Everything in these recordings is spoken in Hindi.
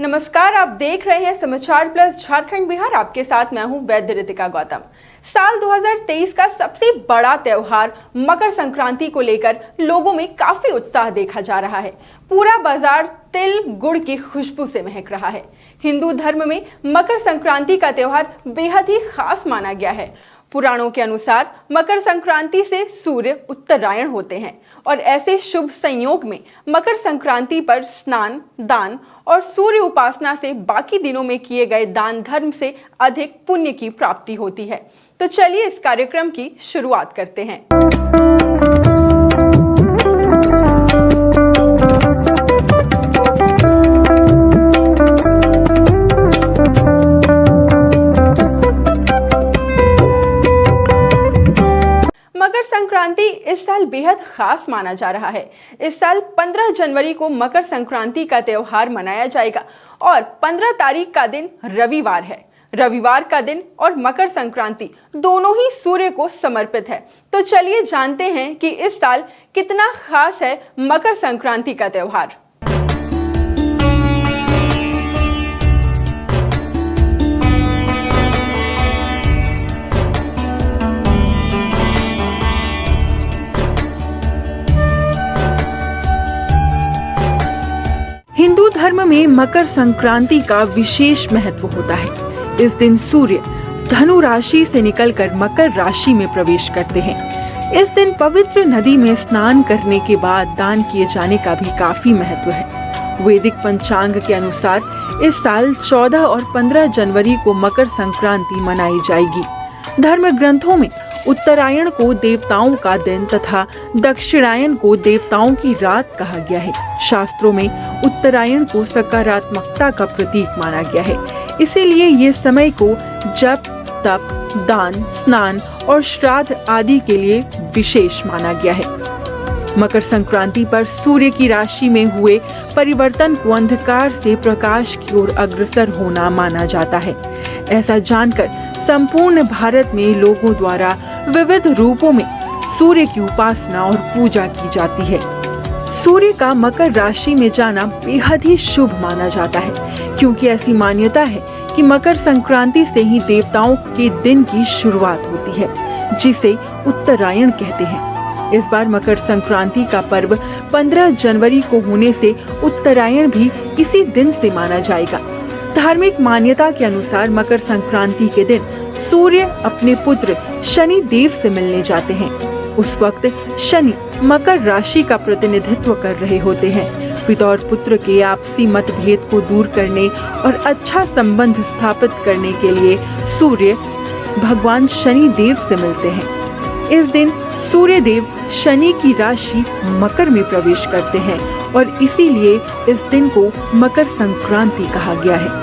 नमस्कार, आप देख रहे हैं समाचार प्लस झारखंड बिहार। आपके साथ मैं हूं वैद्य रितिका गौतम। साल 2023 का सबसे बड़ा त्योहार मकर संक्रांति को लेकर लोगों में काफी उत्साह देखा जा रहा है। पूरा बाजार तिल गुड़ की खुशबू से महक रहा है। हिंदू धर्म में मकर संक्रांति का त्योहार बेहद ही खास माना गया है। पुराणों के अनुसार मकर संक्रांति से सूर्य उत्तरायण होते हैं और ऐसे शुभ संयोग में मकर संक्रांति पर स्नान, दान और सूर्य उपासना से बाकी दिनों में किए गए दान धर्म से अधिक पुण्य की प्राप्ति होती है। तो चलिए इस कार्यक्रम की शुरुआत करते हैं। मकर संक्रांति इस साल बेहद खास माना जा रहा है। इस साल 15 जनवरी को मकर संक्रांति का त्योहार मनाया जाएगा और 15 तारीख का दिन रविवार है। रविवार का दिन और मकर संक्रांति दोनों ही सूर्य को समर्पित है। तो चलिए जानते हैं कि इस साल कितना खास है मकर संक्रांति का त्योहार। हिंदू धर्म में मकर संक्रांति का विशेष महत्व होता है। इस दिन सूर्य धनु राशि से निकलकर मकर राशि में प्रवेश करते हैं। इस दिन पवित्र नदी में स्नान करने के बाद दान किए जाने का भी काफी महत्व है। वैदिक पंचांग के अनुसार इस साल 14 और 15 जनवरी को मकर संक्रांति मनाई जाएगी। धर्म ग्रंथों में उत्तरायण को देवताओं का दिन तथा दक्षिणायन को देवताओं की रात कहा गया है। शास्त्रों में उत्तरायण को सकारात्मकता का प्रतीक माना गया है। इसीलिए ये समय को जप, तप, दान, स्नान और श्राद्ध आदि के लिए विशेष माना गया है। मकर संक्रांति पर सूर्य की राशि में हुए परिवर्तन को अंधकार से प्रकाश की ओर अग्रसर होना माना जाता है। ऐसा जानकर संपूर्ण भारत में लोगों द्वारा विविध रूपों में सूर्य की उपासना और पूजा की जाती है। सूर्य का मकर राशि में जाना बेहद ही शुभ माना जाता है, क्योंकि ऐसी मान्यता है कि मकर संक्रांति से ही देवताओं के दिन की शुरुआत होती है, जिसे उत्तरायण कहते हैं। इस बार मकर संक्रांति का पर्व 15 जनवरी को होने से उत्तरायण भी इसी दिन से माना जाएगा। धार्मिक मान्यता के अनुसार मकर संक्रांति के दिन सूर्य अपने पुत्र शनि देव से मिलने जाते हैं। उस वक्त शनि मकर राशि का प्रतिनिधित्व कर रहे होते हैं। पिता और पुत्र के आपसी मतभेद को दूर करने और अच्छा संबंध स्थापित करने के लिए सूर्य भगवान शनि देव से मिलते हैं। इस दिन सूर्य देव शनि की राशि मकर में प्रवेश करते हैं और इसीलिए इस दिन को मकर संक्रांति कहा गया है।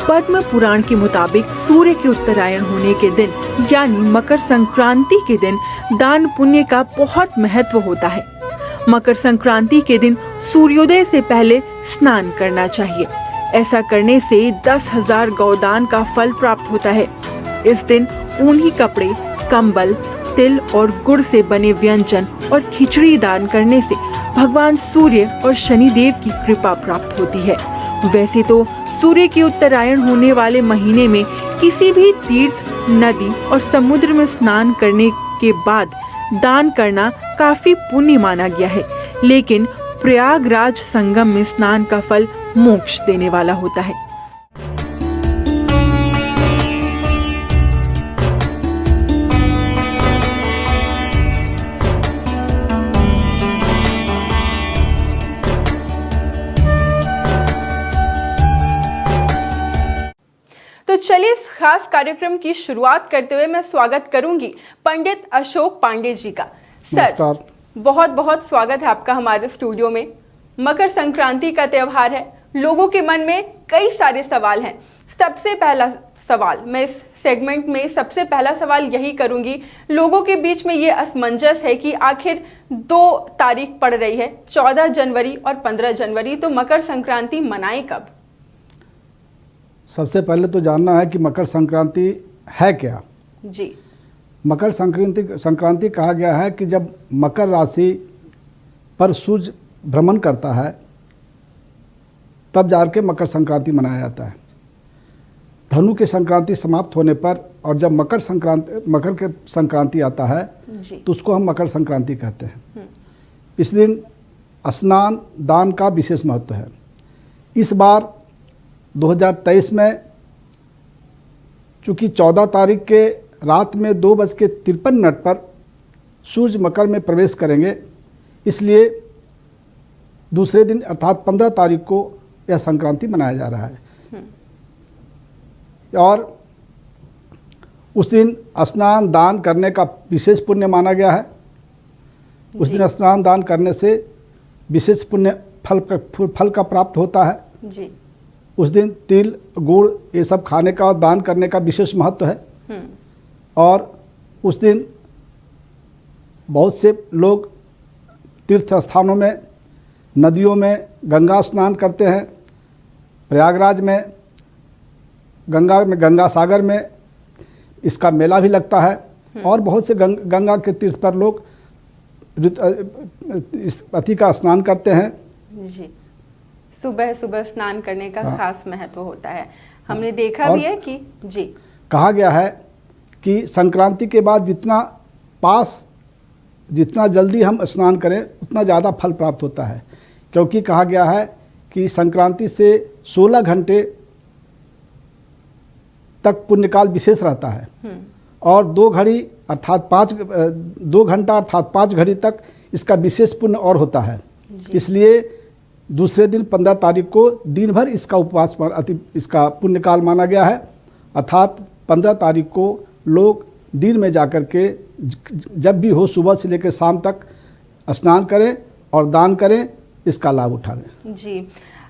पद्म पुराण के मुताबिक सूर्य के उत्तरायण होने के दिन यानी मकर संक्रांति के दिन दान पुण्य का बहुत महत्व होता है। मकर संक्रांति के दिन सूर्योदय से पहले स्नान करना चाहिए। ऐसा करने से 10,000 गौदान का फल प्राप्त होता है। इस दिन ऊनी कपड़े, कंबल, तिल और गुड़ से बने व्यंजन और खिचड़ी दान करने से भगवान सूर्य और शनिदेव की कृपा प्राप्त होती है। वैसे तो सूर्य के उत्तरायण होने वाले महीने में किसी भी तीर्थ, नदी और समुद्र में स्नान करने के बाद दान करना काफी पुण्य माना गया है, लेकिन प्रयागराज संगम में स्नान का फल मोक्ष देने वाला होता है। तो चलिए इस खास कार्यक्रम की शुरुआत करते हुए मैं स्वागत करूंगी पंडित अशोक पांडे जी का। सर, बहुत बहुत स्वागत है आपका हमारे स्टूडियो में। मकर संक्रांति का त्योहार है, लोगों के मन में कई सारे सवाल हैं। सबसे पहला सवाल मैं इस सेगमेंट में सबसे पहला सवाल यही करूंगी, लोगों के बीच में ये असमंजस है कि आखिर 2 तारीख पड़ रही है, 14 जनवरी और 15 जनवरी, तो मकर संक्रांति मनाएं कब? सबसे पहले तो जानना है कि मकर संक्रांति है क्या। जी, मकर संक्रांति कहा गया है कि जब मकर राशि पर सूर्य भ्रमण करता है तब जाकर मकर संक्रांति मनाया जाता है। धनु की संक्रांति समाप्त होने पर और जब मकर के संक्रांति आता है तो उसको हम मकर संक्रांति कहते हैं। इस दिन स्नान दान का विशेष महत्व है। इस बार 2023 में चूँकि 14 तारीख के रात में 2:53 पर सूर्य मकर में प्रवेश करेंगे, इसलिए दूसरे दिन अर्थात 15 तारीख को यह संक्रांति मनाया जा रहा है। और उस दिन स्नान दान करने का विशेष पुण्य माना गया है। उस दिन स्नान दान करने से विशेष पुण्य फल का प्राप्त होता है जी। उस दिन तिल गुड़ ये सब खाने का और दान करने का विशेष महत्व है। और उस दिन बहुत से लोग तीर्थ स्थानों में, नदियों में गंगा स्नान करते हैं। प्रयागराज में गंगा सागर में इसका मेला भी लगता है और बहुत से गंगा के तीर्थ पर लोग इस अति का स्नान करते हैं जी। सुबह सुबह स्नान करने का खास महत्व होता है। हमने देखा भी है कि जी कहा गया है कि संक्रांति के बाद जितना जल्दी हम स्नान करें उतना ज़्यादा फल प्राप्त होता है, क्योंकि कहा गया है कि संक्रांति से 16 घंटे तक पुण्यकाल विशेष रहता है और 2 घंटा अर्थात 5 घड़ी तक इसका विशेष पुण्य और होता है। इसलिए दूसरे दिन 15 तारीख को दिन भर इसका उपवास पर इसका पुण्यकाल माना गया है। अर्थात 15 तारीख को लोग दिन में जाकर के जब भी हो सुबह से लेकर शाम तक स्नान करें और दान करें, इसका लाभ उठाएं। जी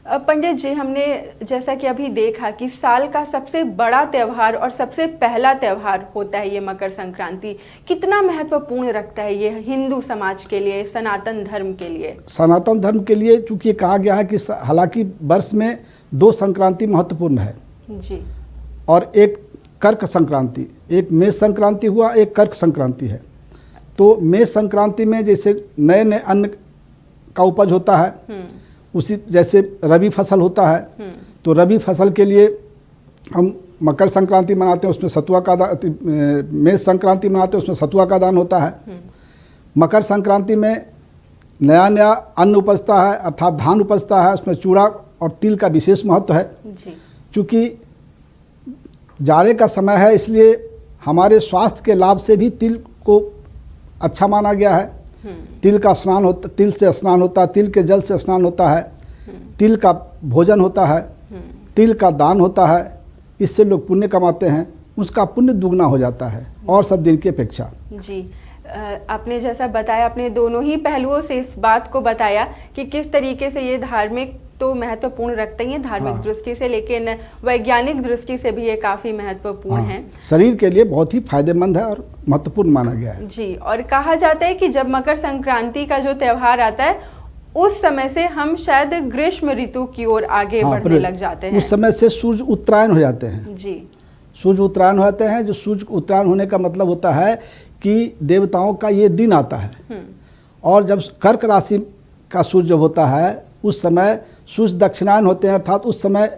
पंडित जी, हमने जैसा कि अभी देखा कि साल का सबसे बड़ा त्यौहार और सबसे पहला त्यौहार होता है ये मकर संक्रांति। कितना महत्वपूर्ण रखता है ये हिंदू समाज के लिए, सनातन धर्म के लिए? सनातन धर्म के लिए चूँकि कहा गया है कि हालांकि वर्ष में 2 संक्रांति महत्वपूर्ण है जी, और एक कर्क संक्रांति, एक मेष संक्रांति हुआ, एक कर्क संक्रांति है। तो मेष संक्रांति में जैसे नए नए अन्न का उपज होता है, उसी जैसे रबी फसल होता है, तो रबी फसल के लिए हम मकर संक्रांति मनाते हैं, उसमें सतुआ का दान, मेष संक्रांति मनाते हैं उसमें सतुआ का दान होता है। मकर संक्रांति में नया नया अन्न उपजता है अर्थात धान उपजता है, उसमें चूड़ा और तिल का विशेष महत्व है। चूँकि जाड़े का समय है इसलिए हमारे स्वास्थ्य के लाभ से भी तिल को अच्छा माना गया है। तिल का स्नान होता, तिल से स्नान होता है, तिल के जल से स्नान होता है, तिल का भोजन होता है, तिल का दान होता है। इससे लोग पुण्य कमाते हैं, उसका पुण्य दुगना हो जाता है और सब दिन की अपेक्षा। जी आपने जैसा बताया, अपने दोनों ही पहलुओं से इस बात को बताया कि किस तरीके से ये धार्मिक तो महत्वपूर्ण रखते हैं धार्मिक दृष्टि से, लेकिन वैज्ञानिक दृष्टि से भी ये काफ़ी महत्वपूर्ण है। शरीर के लिए बहुत ही फायदेमंद है और महत्वपूर्ण माना गया है जी। और कहा जाता है कि जब मकर संक्रांति का जो त्यौहार आता है उस समय से हम शायद ग्रीष्म ऋतु की ओर आगे बढ़ने लग जाते हैं। उस समय से सूर्य उत्तरायण हो जाते हैं जी। सूर्य उत्तरायण हो जाते हैं। जो सूर्य उत्तरायण होने का मतलब होता है कि देवताओं का ये दिन आता है। और जब कर्क राशि का सूर्य जब होता है उस समय सूर्य दक्षिणायन होते हैं, अर्थात उस समय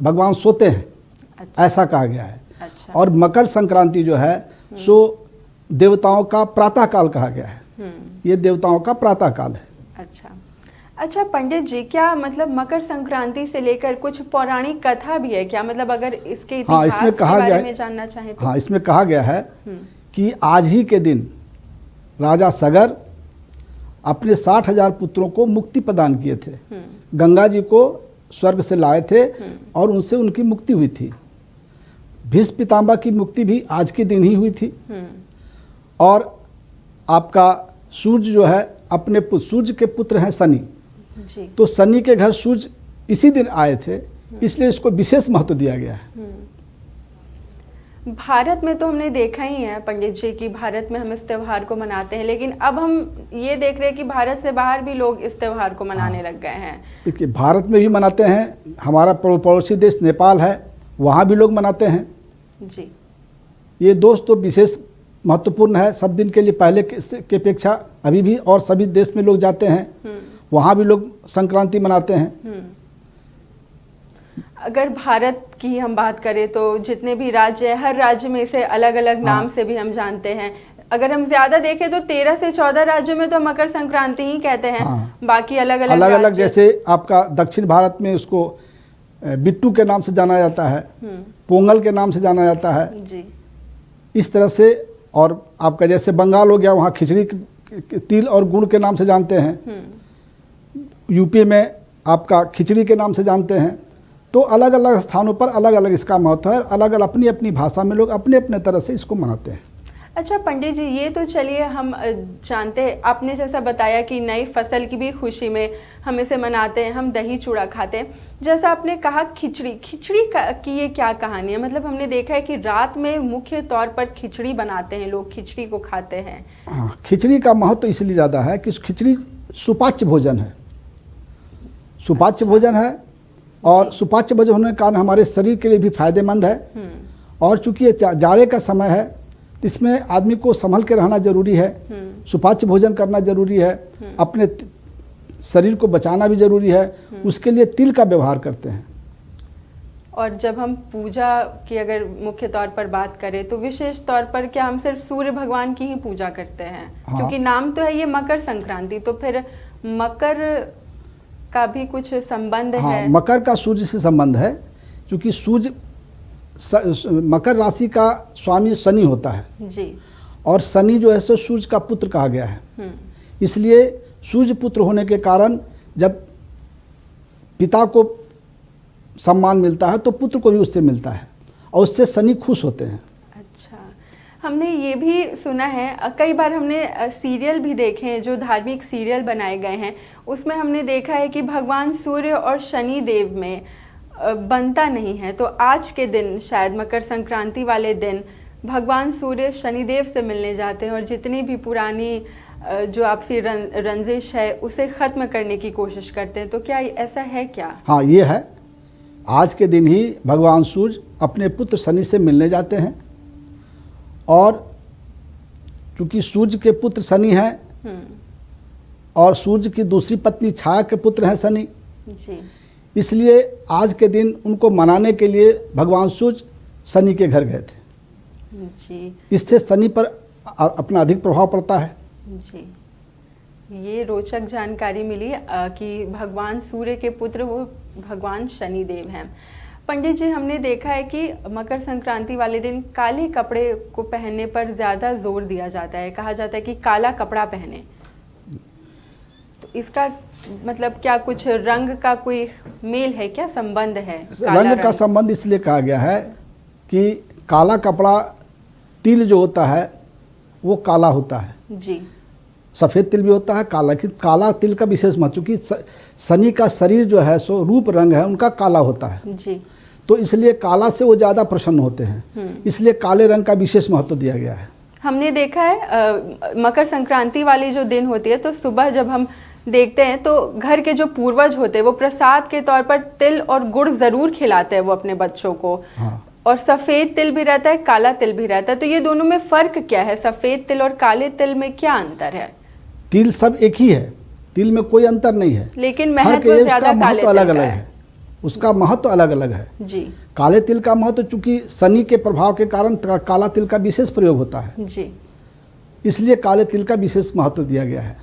भगवान सोते हैं। अच्छा। ऐसा कहा गया है। अच्छा। और मकर संक्रांति जो है सो देवताओं का प्रातः काल कहा गया है। ये देवताओं का प्रातः काल है। अच्छा पंडित जी, क्या मतलब मकर संक्रांति से लेकर कुछ पौराणिक कथा भी है क्या? मतलब अगर इसके इतिहास के बारे में जानना चाहें तो। हाँ, इसमें कहा गया है कि आज ही के दिन राजा सगर अपने 60,000 पुत्रों को मुक्ति प्रदान किए थे। गंगा जी को स्वर्ग से लाए थे और उनसे उनकी मुक्ति हुई थी। भीष्म पितामह की मुक्ति भी आज के दिन ही हुई थी। और आपका सूर्य जो है अपने सूर्य के पुत्र हैं शनि, तो शनि के घर सूर्य इसी दिन आए थे, इसलिए इसको विशेष महत्व दिया गया है। भारत में तो हमने देखा ही है पंडित जी कि भारत में हम इस त्यौहार को मनाते हैं, लेकिन अब हम ये देख रहे हैं कि भारत से बाहर भी लोग इस त्यौहार को मनाने लग गए हैं। देखिए, भारत में भी मनाते हैं, हमारा पड़ोसी देश नेपाल है, वहाँ भी लोग मनाते हैं जी। ये दोस्त तो विशेष महत्वपूर्ण है। सब दिन के लिए पहले के अपेक्षा अभी भी और सभी देश में लोग जाते हैं, वहाँ भी लोग संक्रांति मनाते हैं। अगर भारत की हम बात करें तो जितने भी राज्य हैं, हर राज्य में इसे अलग अलग नाम से भी हम जानते हैं। अगर हम ज्यादा देखें तो 13 से 14 राज्यों में तो मकर संक्रांति ही कहते हैं। बाकी अलग अलग जैसे आपका दक्षिण भारत में उसको बिट्टू के नाम से जाना जाता है, पोंगल के नाम से जाना जाता है जी। इस तरह से। और आपका जैसे बंगाल हो गया, वहाँ खिचड़ी तिल और गुड़ के नाम से जानते हैं। यूपी में आपका खिचड़ी के नाम से जानते हैं। तो अलग अलग स्थानों पर अलग अलग इसका महत्व है, अलग अलग अपनी अपनी भाषा में लोग अपने अपने तरह से इसको मनाते हैं। अच्छा पंडित जी, ये तो चलिए हम जानते हैं, आपने जैसा बताया कि नई फसल की भी खुशी में हम इसे मनाते हैं, हम दही चूड़ा खाते हैं। जैसा आपने कहा खिचड़ी की ये क्या कहानी है? मतलब हमने देखा है कि रात में मुख्य तौर पर खिचड़ी बनाते हैं लोग, खिचड़ी को खाते हैं। हाँ, खिचड़ी का महत्व इसलिए ज़्यादा है कि खिचड़ी सुपाच्य भोजन है, सुपाच्य भोजन है। और सुपाच्य भोजन होने के कारण हमारे शरीर के लिए भी फायदेमंद है। और चूंकि ये जाड़े का समय है, इसमें आदमी को संभल के रहना जरूरी है, सुपाच्य भोजन करना जरूरी है, अपने शरीर को बचाना भी जरूरी है। उसके लिए तिल का व्यवहार करते हैं। और जब हम पूजा की अगर मुख्य तौर पर बात करें तो विशेष तौर पर क्या हम सिर्फ सूर्य भगवान की ही पूजा करते हैं? हाँ। क्योंकि नाम तो है ये मकर संक्रांति, तो फिर मकर का भी कुछ संबंध हाँ, है? मकर का सूर्य से संबंध है, क्योंकि सूर्य मकर राशि का स्वामी शनि होता है जी। और शनि जो है सो सूर्य का पुत्र कहा गया है। इसलिए सूर्य पुत्र होने के कारण जब पिता को सम्मान मिलता है तो पुत्र को भी उससे मिलता है, और उससे शनि खुश होते हैं। अच्छा, हमने ये भी सुना है, कई बार हमने सीरियल भी देखे हैं, जो धार्मिक सीरियल बनाए गए हैं, उसमें हमने देखा है कि भगवान सूर्य और शनि देव में बनता नहीं है। तो आज के दिन शायद मकर संक्रांति वाले दिन भगवान सूर्य शनिदेव से मिलने जाते हैं और जितनी भी पुरानी जो आपसी रंजिश है उसे ख़त्म करने की कोशिश करते हैं। तो क्या ऐसा है क्या? हाँ, ये है। आज के दिन ही भगवान सूर्य अपने पुत्र शनि से मिलने जाते हैं। और चूँकि सूर्य के पुत्र शनि हैं और सूर्य की दूसरी पत्नी छाया के पुत्र हैं शनि जी, इसलिए आज के दिन उनको मनाने के लिए भगवान सूर्य शनि के घर गए थे जी। इससे शनि पर अपना अधिक प्रभाव पड़ता है जी, ये रोचक जानकारी मिली कि भगवान सूर्य के पुत्र वो भगवान शनिदेव हैं। पंडित जी, हमने देखा है कि मकर संक्रांति वाले दिन काले कपड़े को पहनने पर ज़्यादा जोर दिया जाता है, कहा जाता है कि काला कपड़ा पहने। तो इसका मतलब क्या कुछ रंग का कोई मेल है क्या, संबंध है? रंग का संबंध इसलिए कहा गया है कि काला कपड़ा, तिल जो होता है वो काला होता है जी। सफ़ेद तिल भी होता है काला, कि काला तिल का विशेष महत्व, क्योंकि शनि का शरीर जो है सो रूप रंग है उनका काला होता है जी। तो इसलिए काला से वो ज़्यादा प्रसन्न होते हैं, इसलिए काले रंग का विशेष महत्व दिया गया है। हमने देखा है मकर संक्रांति वाली जो दिन होती है तो सुबह जब हम देखते हैं तो घर के जो पूर्वज होते हैं वो प्रसाद के तौर पर तिल और गुड़ ज़रूर खिलाते हैं वो अपने बच्चों को। हाँ। और सफ़ेद तिल भी रहता है, काला तिल भी रहता है। तो ये दोनों में फ़र्क क्या है? सफ़ेद तिल और काले तिल में क्या अंतर है? तिल सब एक ही है, तिल में कोई अंतर नहीं है, लेकिन महत्व ज़्यादा काले तिल अलग अलग का है, उसका महत्व अलग अलग है जी। काले तिल का महत्व चूंकि शनि के प्रभाव के कारण काला तिल का विशेष प्रयोग होता है जी, इसलिए काले तिल का विशेष महत्व दिया गया है।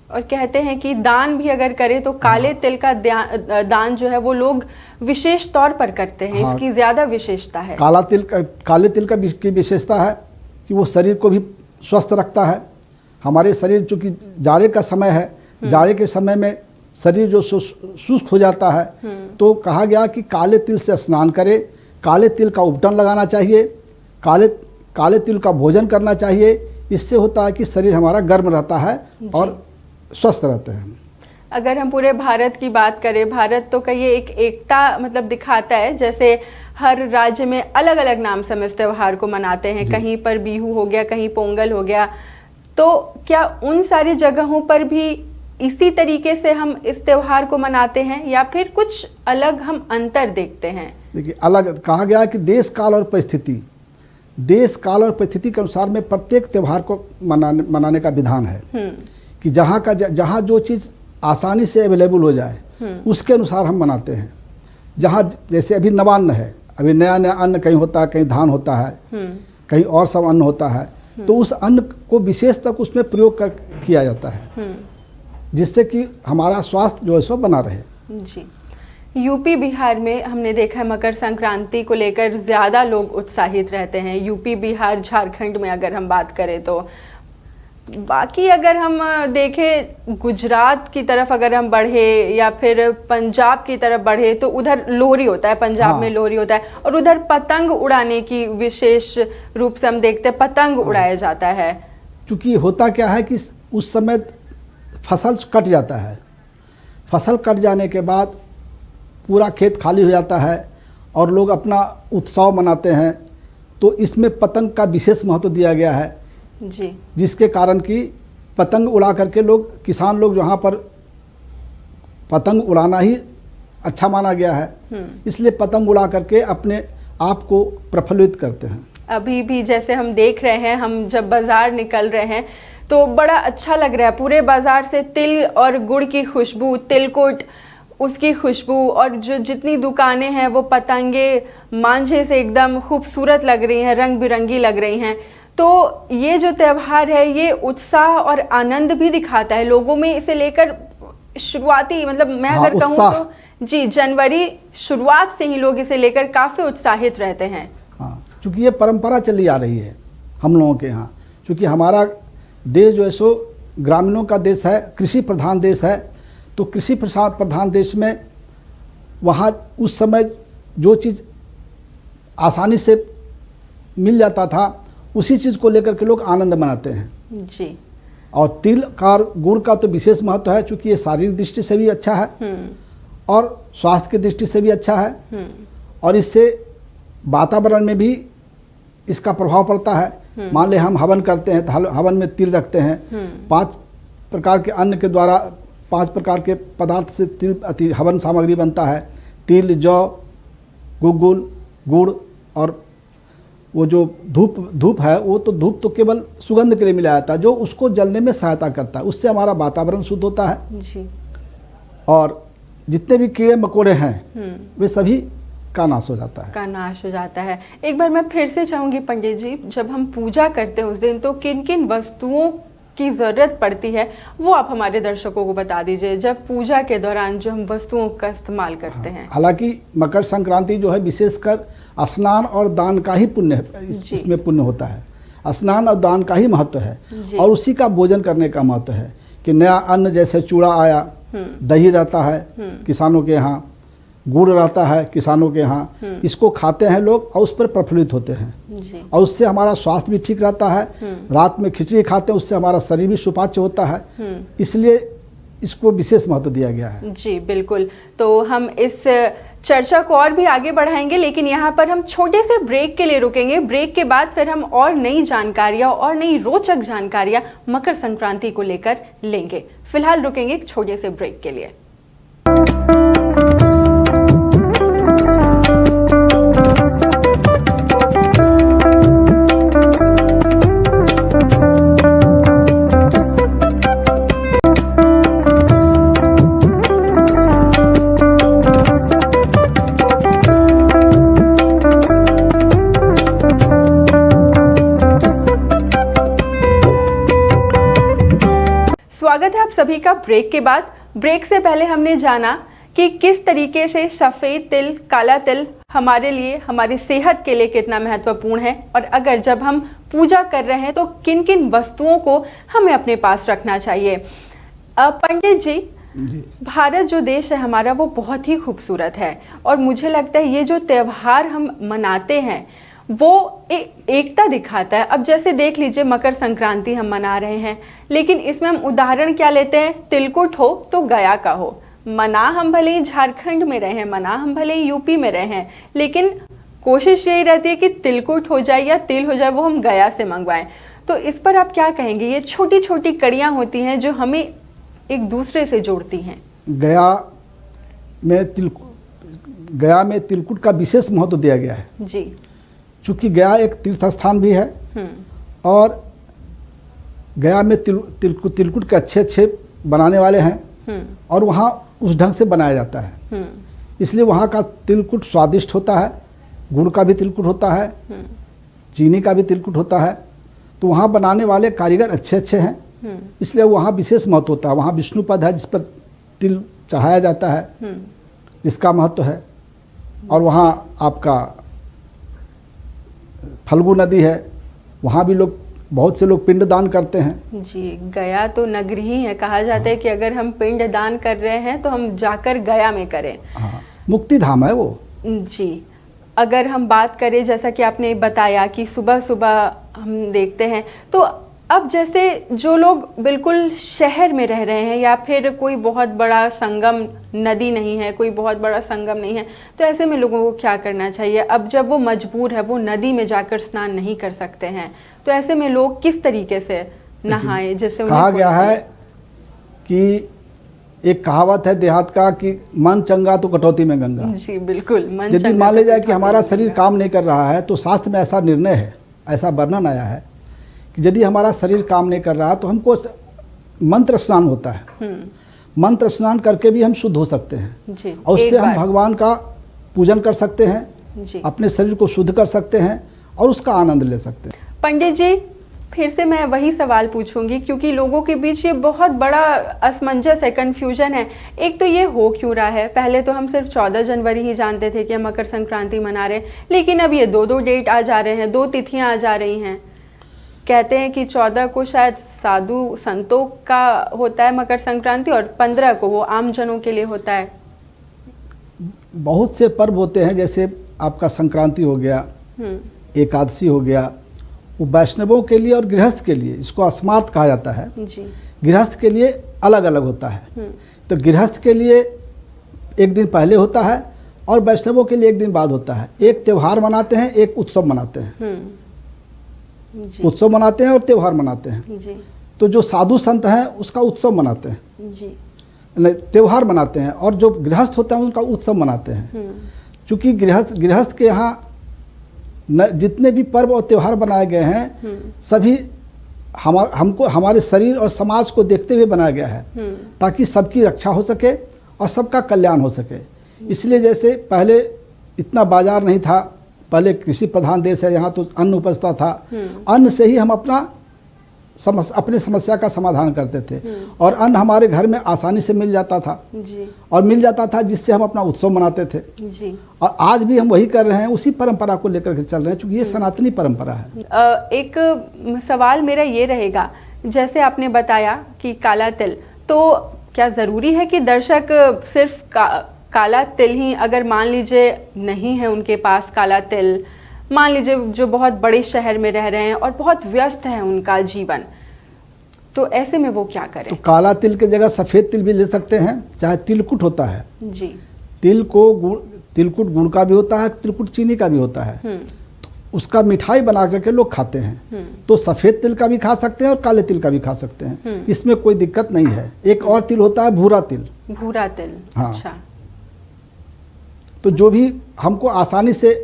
और कहते हैं कि दान भी अगर करें तो काले तिल का दान जो है वो लोग विशेष तौर पर करते हैं। हाँ। इसकी ज़्यादा विशेषता है। काले तिल की विशेषता है कि वो शरीर को भी स्वस्थ रखता है। हमारे शरीर चूँकि जाड़े का समय है, जाड़े के समय में शरीर जो शुष्क हो जाता है तो कहा गया कि काले तिल से स्नान करें, काले तिल का उपटन लगाना चाहिए, काले तिल का भोजन करना चाहिए। इससे होता है कि शरीर हमारा गर्म रहता है और स्वस्थ रहते हैं। अगर हम पूरे भारत की बात करें, भारत तो कहिए एक एकता मतलब दिखाता है, जैसे हर राज्य में अलग अलग नाम से हम इस त्यौहार को मनाते हैं। कहीं पर बिहू हो गया, कहीं पोंगल हो गया। तो क्या उन सारी जगहों पर भी इसी तरीके से हम इस त्यौहार को मनाते हैं या फिर कुछ अलग हम अंतर देखते हैं? देखिए, अलग कहा गया है कि देश काल और परिस्थिति के अनुसार में प्रत्येक त्यौहार को मनाने का विधान है कि जहाँ जो चीज़ आसानी से अवेलेबल हो जाए उसके अनुसार हम मनाते हैं। जहाँ जैसे अभी नवान्न है, अभी नया नया अन्न कहीं होता है, कहीं धान होता है, कहीं और सब अन्न होता है, तो उस अन्न को विशेष तक उसमें प्रयोग किया जाता है, जिससे कि हमारा स्वास्थ्य जो है सो बना रहे। जी। यूपी बिहार में हमने देखा है मकर संक्रांति को लेकर ज़्यादा लोग उत्साहित रहते हैं। यूपी बिहार झारखंड में अगर हम बात करें तो, बाकी अगर हम देखें गुजरात की तरफ अगर हम बढ़े या फिर पंजाब की तरफ बढ़े तो उधर लोहरी होता है, पंजाब हाँ। में लोहरी होता है, और उधर पतंग उड़ाने की विशेष रूप से हम देखते हैं, पतंग उड़ाया जाता है। क्योंकि होता क्या है कि उस समय फसल कट जाता है, फसल कट जाने के बाद पूरा खेत खाली हो जाता है और लोग अपना उत्सव मनाते हैं, तो इसमें पतंग का विशेष महत्व दिया गया है जी। जिसके कारण कि पतंग उड़ा करके लोग, किसान लोग जहाँ पर पतंग उड़ाना ही अच्छा माना गया है, इसलिए पतंग उड़ा करके अपने आप को प्रफुल्लित करते हैं। अभी भी जैसे हम देख रहे हैं, हम जब बाज़ार निकल रहे हैं तो बड़ा अच्छा लग रहा है, पूरे बाज़ार से तिल और गुड़ की खुशबू, तिलकुट उसकी खुशबू, और जो जितनी दुकानें हैं वो पतंगे मांझे से एकदम खूबसूरत लग रही हैं, रंग बिरंगी लग रही हैं। तो ये जो त्यौहार है ये उत्साह और आनंद भी दिखाता है लोगों में। इसे लेकर शुरुआती, मतलब मैं हाँ, अगर कहूँ तो जी, जनवरी शुरुआत से ही लोग इसे लेकर काफ़ी उत्साहित रहते हैं। हाँ, क्योंकि ये परंपरा चली आ रही है हम लोगों के यहाँ, क्योंकि हमारा देश जो है सो ग्रामीणों का देश है, कृषि प्रधान देश है। तो कृषि प्रधान देश में वहाँ उस समय जो चीज़ आसानी से मिल जाता था, उसी चीज़ को लेकर के लोग आनंद मनाते हैं जी। और तिल का और गुड़ का तो विशेष महत्व है, क्योंकि ये शारीरिक दृष्टि से भी अच्छा है और स्वास्थ्य की दृष्टि से भी अच्छा है, और इससे वातावरण में भी इसका प्रभाव पड़ता है। मान ले हम हवन करते हैं तो हवन में तिल रखते हैं, 5 प्रकार के अन्न के द्वारा 5 प्रकार के पदार्थ से तिल हवन सामग्री बनता है। तिल, जौ, गुग्गुल, गुड़, और वो जो धूप है, वो तो धूप तो केवल सुगंध के लिए मिलाया जाता है, जो उसको जलने में सहायता करता है, उससे हमारा वातावरण शुद्ध होता है जी। और जितने भी कीड़े मकोड़े हैं वे सभी का नाश हो जाता है। का नाश हो जाता है। एक बार मैं फिर से चाहूँगी पंडित जी, जब हम पूजा करते हैं उस दिन तो किन किन वस्तुओं की ज़रूरत पड़ती है वो आप हमारे दर्शकों को बता दीजिए, जब पूजा के दौरान जो हम वस्तुओं का इस्तेमाल करते हैं। हालांकि मकर संक्रांति जो है विशेषकर स्नान और दान का ही पुण्य इसमें पुण्य होता है। स्नान और दान का ही महत्व है और उसी का भोजन करने का महत्व है कि नया अन्न, जैसे चूड़ा आया, दही रहता है किसानों के यहाँ, गुड़ रहता है किसानों के यहाँ, इसको खाते हैं लोग और उस पर प्रफुल्लित होते हैं जी। और उससे हमारा स्वास्थ्य भी ठीक रहता है। रात में खिचड़ी खाते हैं, उससे हमारा शरीर भी सुपाच्य होता है, इसलिए इसको विशेष महत्व दिया गया है। जी बिल्कुल। तो हम इस चर्चा को और भी आगे बढ़ाएंगे, लेकिन यहाँ पर हम छोटे से ब्रेक के लिए रुकेंगे। ब्रेक के बाद फिर हम और नई जानकारियाँ और नई रोचक जानकारियाँ मकर संक्रांति को लेकर लेंगे। फिलहाल रुकेंगे एक छोटे से ब्रेक के लिए। स्वागत है आप सभी का ब्रेक के बाद। ब्रेक से पहले हमने जाना कि किस तरीके से सफ़ेद तिल, काला तिल हमारे लिए, हमारी सेहत के लिए कितना महत्वपूर्ण है, और अगर जब हम पूजा कर रहे हैं तो किन किन वस्तुओं को हमें अपने पास रखना चाहिए। पंडित जी, भारत जो देश है हमारा वो बहुत ही खूबसूरत है, और मुझे लगता है ये जो त्यौहार हम मनाते हैं वो एकता दिखाता है। अब जैसे देख लीजिए, मकर संक्रांति हम मना रहे हैं, लेकिन इसमें हम उदाहरण क्या लेते हैं, तिलकुट हो तो गया का हो। मना हम भले ही झारखंड में रहे हैं, मना हम भले ही यूपी में रहे हैं, लेकिन कोशिश यही रहती है कि तिलकुट हो जाए या तिल हो जाए वो हम गया से मंगवाएं। तो इस पर आप क्या कहेंगे? ये छोटी छोटी कड़ियाँ होती हैं जो हमें एक दूसरे से जोड़ती हैं। गया में तिलकुट का विशेष महत्व दिया गया है जी, क्योंकि गया एक तीर्थ स्थान भी है और गया में तिलकुट के अच्छे बनाने वाले हैं और वहाँ उस ढंग से बनाया जाता है। इसलिए वहाँ का तिलकुट स्वादिष्ट होता है, गुड़ का भी तिलकुट होता है, चीनी का भी तिलकुट होता है। तो वहाँ बनाने वाले कारीगर अच्छे अच्छे हैं, इसलिए वहाँ विशेष महत्व होता है। वहाँ विष्णु पद है जिस पर तिल चढ़ाया जाता है, जिसका महत्व है। और वहाँ आपका फल्गु नदी है, वहाँ भी लोग, बहुत से लोग पिंड दान करते हैं। जी, गया तो नगरी ही है, कहा जाता है कि अगर हम पिंड दान कर रहे हैं तो हम जाकर गया में करें। हाँ, मुक्ति धाम है वो। जी, अगर हम बात करें जैसा कि आपने बताया कि सुबह सुबह हम देखते हैं, तो अब जैसे जो लोग बिल्कुल शहर में रह रहे हैं या फिर कोई बहुत बड़ा संगम नदी नहीं है, कोई बहुत बड़ा संगम नहीं है, तो ऐसे में लोगों को क्या करना चाहिए? अब जब वो मजबूर है, वो नदी में जाकर स्नान नहीं कर सकते हैं, तो ऐसे में लोग किस तरीके से नहाएं जिससे उन्हें कहा गया है कि एक कहावत है देहात का कि मन चंगा तो कटौती में गंगा। जी बिल्कुल। मन यदि चंगा मान ले तो जाए कि हमारा कटौती में शरीर गंगा। काम नहीं कर रहा है, तो शास्त्र में ऐसा निर्णय है, ऐसा वर्णन आया है कि यदि हमारा शरीर काम नहीं कर रहा तो हमको मंत्र स्नान होता है। मंत्र स्नान करके भी हम शुद्ध हो सकते हैं जी, और उससे एक हम बार। भगवान का पूजन कर सकते हैं, जी अपने शरीर को शुद्ध कर सकते हैं और उसका आनंद ले सकते हैं। पंडित जी, फिर से मैं वही सवाल पूछूंगी क्योंकि लोगों के बीच ये बहुत बड़ा असमंजस है, कन्फ्यूजन है। एक तो ये हो क्यों रहा है, पहले तो हम सिर्फ 14 जनवरी ही जानते थे कि हम मकर संक्रांति मना रहे हैं, लेकिन अब ये दो डेट आ जा रहे हैं, 2 तिथियां आ जा रही हैं। कहते हैं कि 14 को शायद साधु संतों का होता है मकर संक्रांति और 15 को वो आम जनों के लिए होता है। बहुत से पर्व होते हैं, जैसे आपका संक्रांति हो गया, एकादशी हो गया, वो वैष्णवों के लिए और गृहस्थ के लिए, इसको अस्मार्थ कहा जाता है। जी गृहस्थ के लिए अलग अलग होता है। तो गृहस्थ के लिए एक दिन पहले होता है और वैष्णवों के लिए एक दिन बाद होता है। एक त्यौहार मनाते हैं, एक उत्सव मनाते हैं। जी उत्सव मनाते हैं और त्यौहार मनाते हैं। जी तो जो साधु संत हैं उसका उत्सव मनाते हैं, जी नहीं त्यौहार मनाते हैं, और जो गृहस्थ होता है उनका उत्सव मनाते हैं। क्योंकि गृहस्थ के यहाँ जितने भी पर्व और त्यौहार बनाए गए हैं सभी हमको हमारे शरीर और समाज को देखते हुए बनाया गया है, ताकि सबकी रक्षा हो सके और सबका कल्याण हो सके। इसलिए जैसे पहले इतना बाजार नहीं था, पहले कृषि प्रधान देश है, यहाँ तो अन्न उपजता था, अन्न से ही हम अपने समस्या का समाधान करते थे और अन्न हमारे घर में आसानी से मिल जाता था जी और मिल जाता था, जिससे हम अपना उत्सव मनाते थे। जी। और आज भी हम वही कर रहे हैं, उसी परंपरा को लेकर के चल रहे हैं, क्योंकि ये सनातनी परंपरा है। एक सवाल मेरा ये रहेगा, जैसे आपने बताया कि काला तिल, तो क्या ज़रूरी है कि दर्शक सिर्फ काला तिल ही, अगर मान लीजिए नहीं है उनके पास काला तिल, मान लीजिए जो बहुत बड़े शहर में रह रहे हैं और बहुत व्यस्त है उनका जीवन, तो ऐसे में वो क्या करें? तो काला तिल के जगह सफ़ेद तिल भी ले सकते हैं, चाहे तिलकुट होता है। जी। तिलकुट गुड़ का भी होता है, तिलकुट चीनी का भी होता है। तो उसका मिठाई बना करके लोग खाते हैं। तो सफ़ेद तिल का भी खा सकते हैं और काले तिल का भी खा सकते हैं, इसमें कोई दिक्कत नहीं है। एक और तिल होता है भूरा तिल। भूरा तिल, हाँ। अच्छा। तो जो भी हमको आसानी से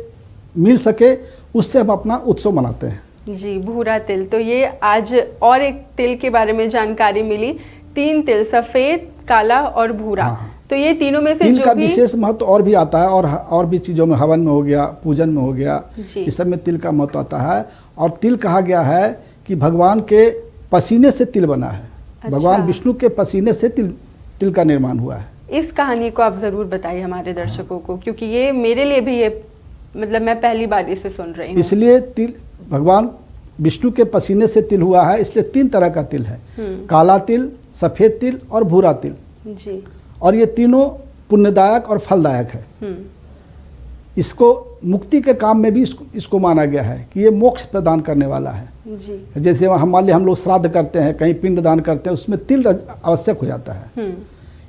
मिल सके उससे हम अपना उत्सव मनाते हैं। जी, भूरा तिल। तो ये आज और एक तिल के बारे में जानकारी मिली, 3 तिल, सफ़ेद, काला और भूरा। हाँ। तो ये तीनों में से तिल जो का भी विशेष महत्व और भी आता है, और भी चीज़ों में, हवन में हो गया, पूजन में हो गया, जी। इस सब में तिल का महत्व आता है। और तिल कहा गया है कि भगवान के पसीने से तिल बना है। अच्छा। भगवान विष्णु के पसीने से तिल का निर्माण हुआ है। इस कहानी को आप ज़रूर बताइए हमारे दर्शकों को, क्योंकि ये मेरे लिए भी ये मतलब मैं पहली बार इसे सुन रही हूँ। इसलिए तिल भगवान विष्णु के पसीने से तिल हुआ है, इसलिए 3 तरह का तिल है, काला तिल, सफ़ेद तिल और भूरा तिल। जी। और ये तीनों पुण्यदायक और फलदायक है। इसको मुक्ति के काम में भी इसको माना गया है कि ये मोक्ष प्रदान करने वाला है। जी। जैसे हम लोग श्राद्ध करते हैं, कहीं पिंड दान करते हैं, उसमें तिल आवश्यक हो जाता है।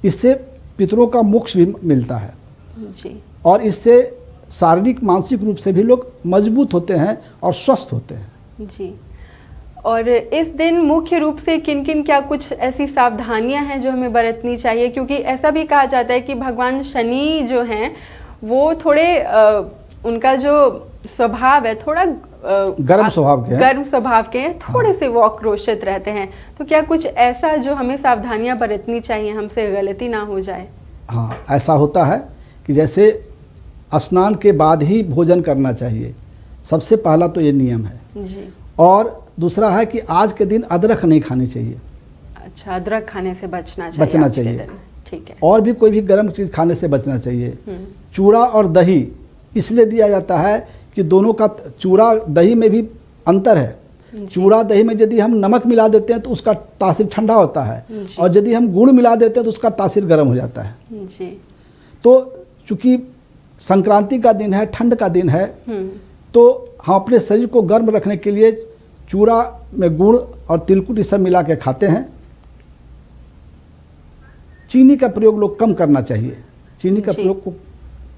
इससे पितरों का मोक्ष भी मिलता है। जी। और इससे शारीरिक मानसिक रूप से भी लोग मजबूत होते हैं और स्वस्थ होते हैं। जी। और इस दिन मुख्य रूप से किन किन क्या कुछ ऐसी सावधानियां हैं जो हमें बरतनी चाहिए? क्योंकि ऐसा भी कहा जाता है कि भगवान शनि जो हैं वो थोड़े उनका जो स्वभाव है थोड़ा गर्म स्वभाव के हैं। गर्म स्वभाव के हैं, थोड़े से वो आक्रोशित रहते हैं। तो क्या कुछ ऐसा जो हमें सावधानियां बरतनी चाहिए, हमसे गलती ना हो जाए? हाँ, ऐसा होता है कि जैसे स्नान के बाद ही भोजन करना चाहिए, सबसे पहला तो ये नियम है। जी। और दूसरा है कि आज के दिन अदरक नहीं खानी चाहिए। अच्छा, अदरक खाने से बचना चाहिए। बचना आज के चाहिए। दिन। ठीक है। और भी कोई भी गर्म चीज़ खाने से बचना चाहिए। चूड़ा और दही इसलिए दिया जाता है कि दोनों का, चूड़ा दही में भी अंतर है। चूड़ा दही में यदि हम नमक मिला देते हैं तो उसका तासीर ठंडा होता है, और यदि हम गुड़ मिला देते हैं तो उसका तासीर गर्म हो जाता है। जी। तो चूँकि संक्रांति का दिन है, ठंड का दिन है, तो हम अपने शरीर को गर्म रखने के लिए चूड़ा में गुड़ और तिलकुट ये सब मिला के खाते हैं। चीनी का प्रयोग लोग कम करना चाहिए, चीनी का प्रयोग को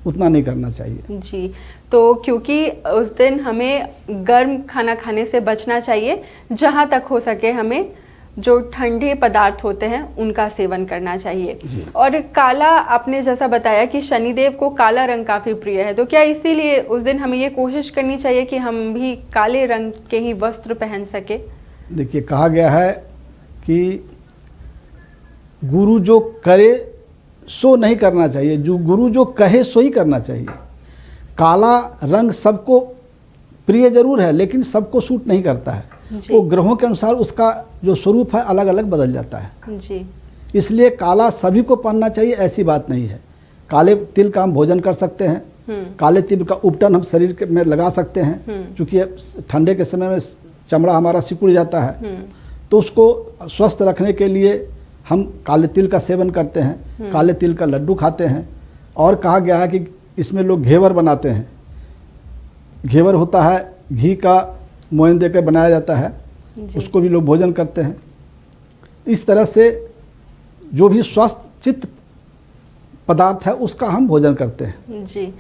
उतना नहीं करना चाहिए। जी। तो क्योंकि उस दिन हमें गर्म खाना खाने से बचना चाहिए, जहाँ तक हो सके हमें जो ठंडे पदार्थ होते हैं उनका सेवन करना चाहिए। और काला, आपने जैसा बताया कि शनिदेव को काला रंग काफ़ी प्रिय है, तो क्या इसीलिए उस दिन हमें ये कोशिश करनी चाहिए कि हम भी काले रंग के ही वस्त्र पहन सके? देखिए, कहा गया है कि गुरु जो करे सो नहीं करना चाहिए, जो गुरु जो कहे सो ही करना चाहिए। काला रंग सबको प्रिय जरूर है, लेकिन सबको सूट नहीं करता है। वो ग्रहों के अनुसार उसका जो स्वरूप है अलग अलग बदल जाता है। जी। इसलिए काला सभी को पहनना चाहिए, ऐसी बात नहीं है। काले तिल का हम भोजन कर सकते हैं, काले तिल का उपटन हम शरीर में लगा सकते हैं, क्योंकि ठंडे के समय में चमड़ा हमारा सिकुड़ जाता है, तो उसको स्वस्थ रखने के लिए हम काले तिल का सेवन करते हैं, काले तिल का लड्डू खाते हैं। और कहा गया है कि इसमें लोग घेवर बनाते हैं। घेवर होता है, घी का मोयन देकर बनाया जाता है, उसको भी लोग भोजन करते हैं। इस तरह से जो भी स्वस्थ चित्त पदार्थ है उसका हम भोजन करते हैं। जी।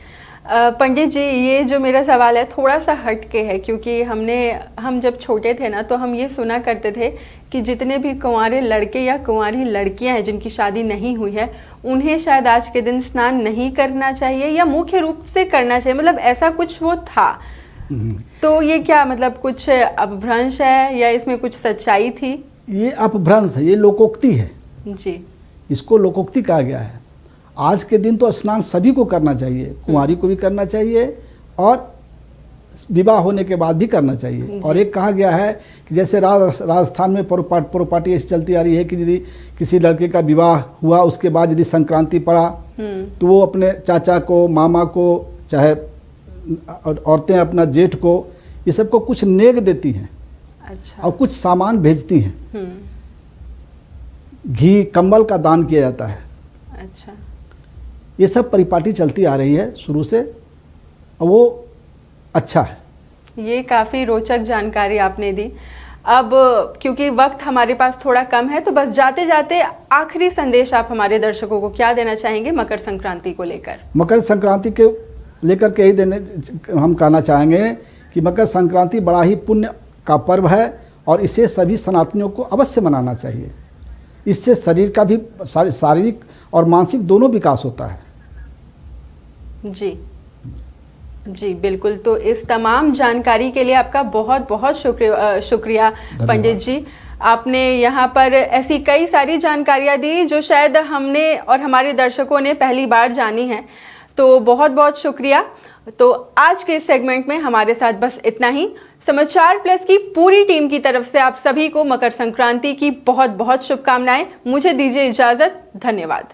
पंडित जी, ये जो मेरा सवाल है थोड़ा सा हट के है, क्योंकि हम जब छोटे थे ना, तो हम ये सुना करते थे कि जितने भी कुंवारे लड़के या कुंवारी लड़कियां हैं जिनकी शादी नहीं हुई है, उन्हें शायद आज के दिन स्नान नहीं करना चाहिए या मुख्य रूप से करना चाहिए, मतलब ऐसा कुछ वो था। तो ये क्या मतलब कुछ अपभ्रंश है या इसमें कुछ सच्चाई थी? ये अपभ्रंश है, ये लोकोक्ति है। जी। इसको लोकोक्ति कहा गया है। आज के दिन तो स्नान सभी को करना चाहिए, कुंवारी को भी करना चाहिए और विवाह होने के बाद भी करना चाहिए। और एक कहा गया है कि जैसे राजस्थान में प्रॉपर्टी ऐसी चलती आ रही है कि यदि किसी लड़के का विवाह हुआ, उसके बाद यदि संक्रांति पड़ा तो वो अपने चाचा को, मामा को, चाहे औरतें अपना जेठ को, ये सबको कुछ नेग देती हैं। अच्छा। और कुछ सामान भेजती हैं। घी, कंबल का दान किया जाता है। अच्छा। ये सब परिपाटी चलती आ रही है शुरू से, और वो अच्छा है। ये काफ़ी रोचक जानकारी आपने दी। अब क्योंकि वक्त हमारे पास थोड़ा कम है, तो बस जाते जाते आखिरी संदेश आप हमारे दर्शकों को क्या देना चाहेंगे मकर संक्रांति को लेकर? मकर संक्रांति के लेकर के ही हम कहना चाहेंगे कि मकर संक्रांति बड़ा ही पुण्य का पर्व है, और इसे सभी सनातनियों को अवश्य मनाना चाहिए। इससे शरीर का भी शारीरिक और मानसिक दोनों विकास होता है। जी जी, बिल्कुल। तो इस तमाम जानकारी के लिए आपका बहुत बहुत शुक्रिया पंडित जी। आपने यहाँ पर ऐसी कई सारी जानकारियाँ दी जो शायद हमने और हमारे दर्शकों ने पहली बार जानी है, तो बहुत बहुत शुक्रिया। तो आज के सेगमेंट में हमारे साथ बस इतना ही। समाचार प्लस की पूरी टीम की तरफ से आप सभी को मकर संक्रांति की बहुत बहुत शुभकामनाएं। मुझे दीजिए इजाज़त। धन्यवाद।